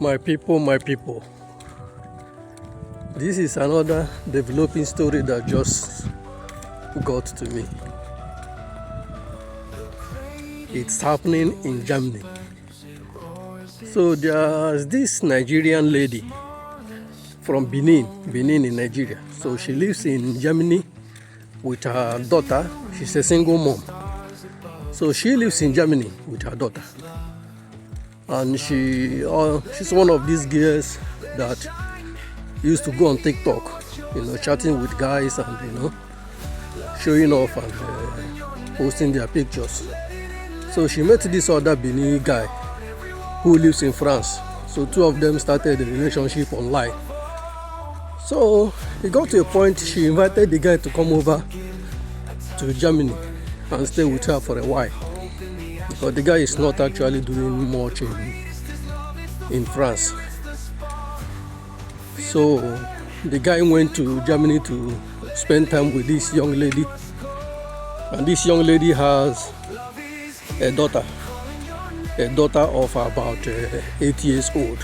My people, this is another developing story that just got to me. It's happening in Germany. So there's this Nigerian lady from Benin in Nigeria. So she lives in Germany with her daughter. She's a single mom. So she lives in Germany with her daughter. And she's one of these girls that used to go on TikTok, chatting with guys and, showing off and posting their pictures. So she met this other Benin guy who lives in France. So two of them started a relationship online. So it got to a point she invited the guy to come over to Germany and stay with her for a while. But the guy is not actually doing much in France. So the guy went to Germany to spend time with this young lady. And this young lady has a daughter of about 8 years old.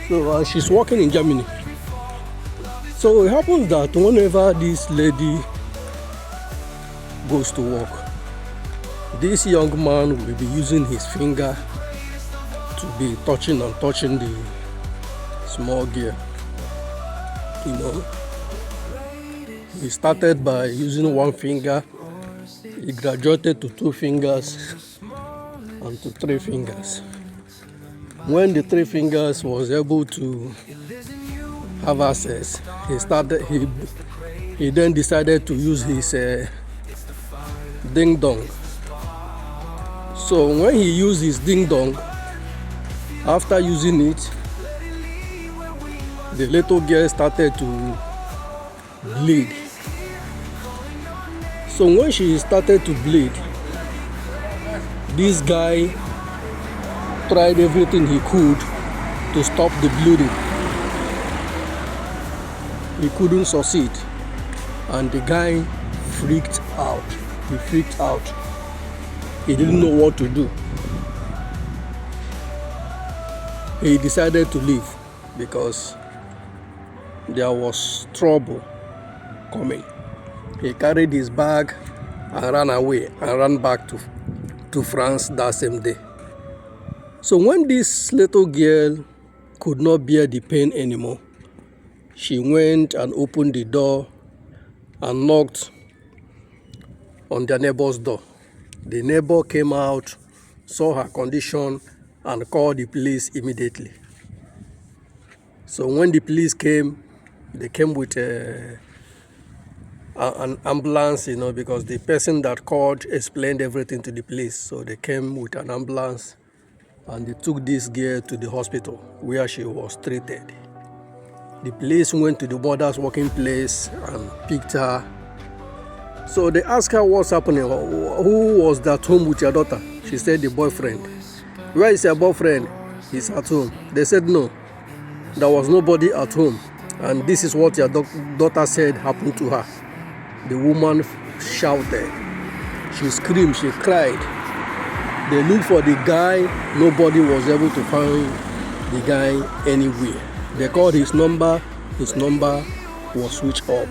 So she's working in Germany. So it happens that whenever this lady goes to work, this young man will be using his finger to be touching the small girl. He started by using one finger, he graduated to 2 fingers and to 3 fingers. When the 3 fingers was able to have access, he then decided to use his ding dong. So when he used his ding dong, after using it, the little girl started to bleed. So when she started to bleed, this guy tried everything he could to stop the bleeding. He couldn't succeed, and the guy freaked out. He freaked out. He didn't know what to do. He decided to leave because there was trouble coming. He carried his bag and ran away and ran back to France that same day. So when this little girl could not bear the pain anymore, she went and opened the door and knocked on their neighbor's door. The neighbor came out, saw her condition, and called the police immediately. So when the police came, they came with an ambulance, because the person that called explained everything to the police. So they came with an ambulance and they took this girl to the hospital where she was treated. The police went to the mother's working place and picked her. So they asked her what's happening. Who was at home with your daughter? She said the boyfriend. Where is your boyfriend? He's at home. They said no, there was nobody at home. And this is what your daughter said happened to her. The woman shouted. She screamed, she cried. They looked for the guy. Nobody was able to find the guy anywhere. They called his number. His number was switched off.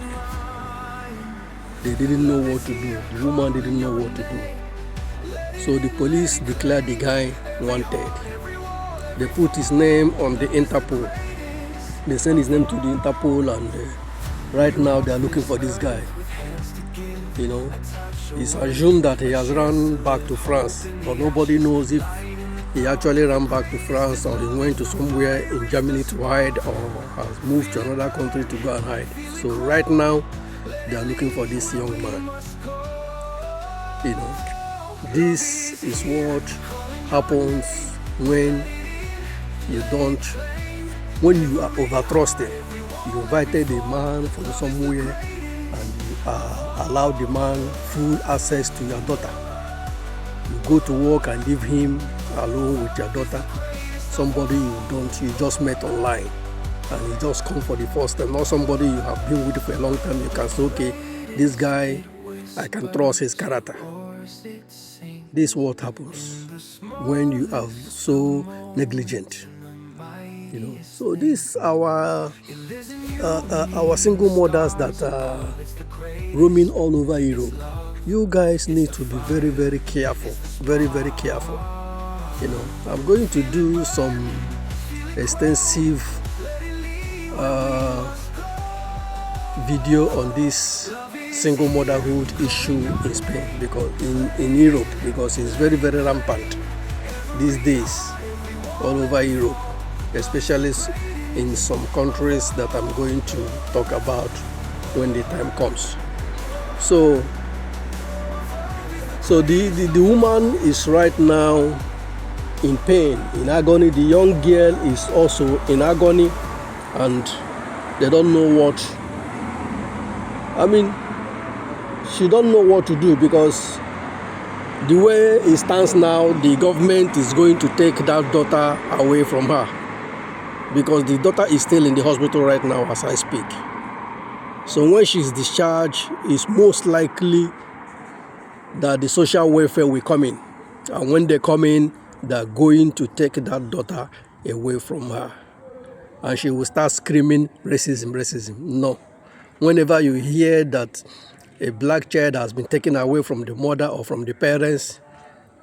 They didn't know what to do. The woman didn't know what to do. So the police declared the guy wanted. They put his name on the Interpol. They sent his name to the Interpol, and right now they are looking for this guy. It's assumed that he has run back to France, but nobody knows if he actually ran back to France or he went to somewhere in Germany to hide or has moved to another country to go and hide. So right now they are looking for this young man. This is what happens when you are over-trusted. You invited a man from somewhere and you allowed the man full access to your daughter. You go to work and leave him alone with your daughter. Somebody you just met online and you just come for the first time. Not somebody you have been with for a long time. You can say, okay, this guy, I can trust his character. This is what happens when you are so negligent. So these our single mothers that are roaming all over Europe. You guys need to be very, very careful. Very, very careful. I'm going to do some extensive video on this single motherhood issue in Spain, because in Europe, because it's very, very rampant these days all over Europe, especially in some countries that I'm going to talk about when the time comes. So the woman is right now in pain, in agony. The young girl is also in agony, and they don't know what. She don't know what to do, because the way it stands now, the government is going to take that daughter away from her, because the daughter is still in the hospital right now as I speak. So when she's discharged, it's most likely that the social welfare will come in, and when they come in, they're going to take that daughter away from her, and she will start screaming racism. No. Whenever you hear that a black child has been taken away from the mother or from the parents,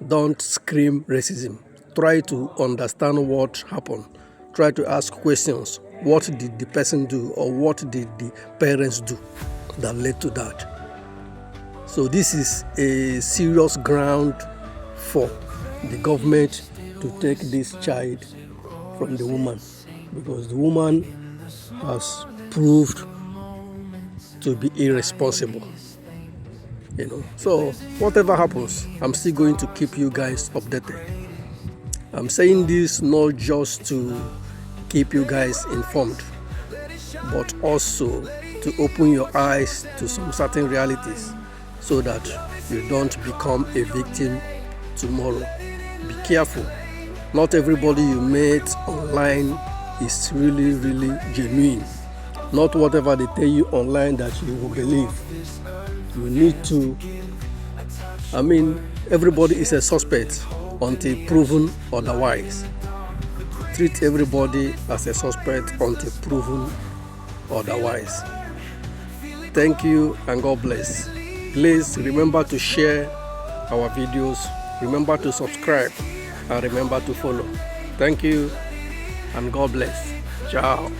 don't scream racism. Try to understand what happened. Try to ask questions. What did the person do, or what did the parents do that led to that? So this is a serious ground for the government to take this child from the woman, because the woman has proved to be irresponsible. So whatever happens, I'm still going to keep you guys updated. I'm saying this not just to keep you guys informed, but also to open your eyes to some certain realities, so that you don't become a victim tomorrow. Be careful. Not everybody you meet online is really, really genuine. Not whatever they tell you online that you will believe. You need to, everybody is a suspect until proven otherwise. Treat everybody as a suspect until proven otherwise. Thank you, and God bless. Please remember to share our videos, remember to subscribe, and remember to follow. Thank you, and God bless. Ciao.